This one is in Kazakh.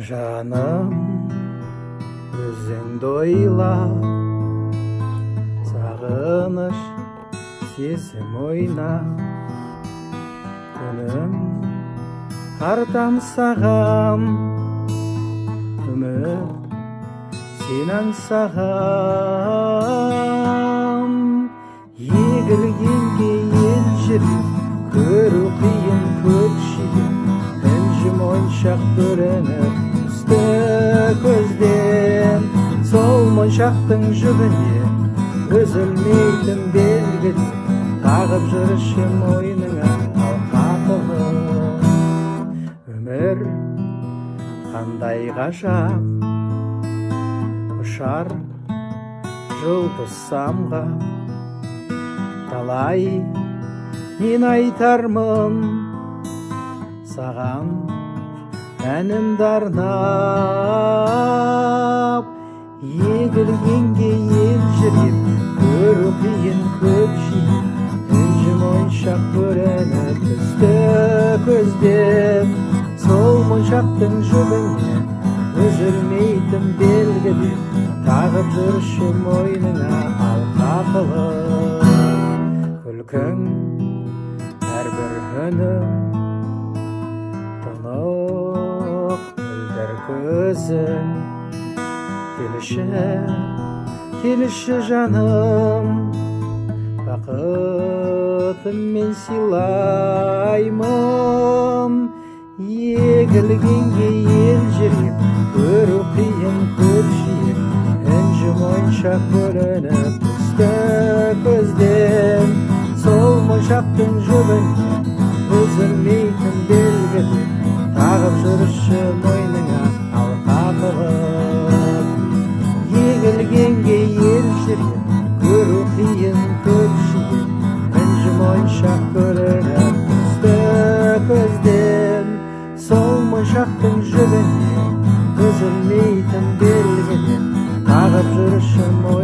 Жаным, өзіңді ойлап, сағыныш сезім ойнап, күнім артам саған, үміт сен аңсаған. Егілгенге ел жүрек, көру қиын көкшеде, інжу моншақ көрініп түсті көзден. Сол моншақтың жүгіне үзілмейтін белгіде, тағып жүріші мойныңа алқапылы. Өмір қандай ғажап, ұшар жұлдыз самғап, талай мен айтармын саған әнімді арнап. Егілгенге ел жүрек, көру қиын көкжиек, інжу моншақ көрініп түсті көзден. Сол моншақтың жүгіне үзілмейтін белгіде, тағып жүрші мойныңа алқа күлкің әрбір үнім, тұнық мөлдір көзің. Келіші жаным, бақытым мен сыйлаймын. Егілгенге ел жүрек, көру қиын көкжиек, інжу моншақ көрініп түсті көзден. Сол моншақтың жүгіне үзілмейтін белгіде, тағып жүріші мойныңа алқа қылып. Егілгенге ел жүрек, көру қиын көкжиек, інжу моншақ көрініп түсті көзден. Сол моншақтың жүгіне үзілмейтін белгіде, тағып жүріші мойныңа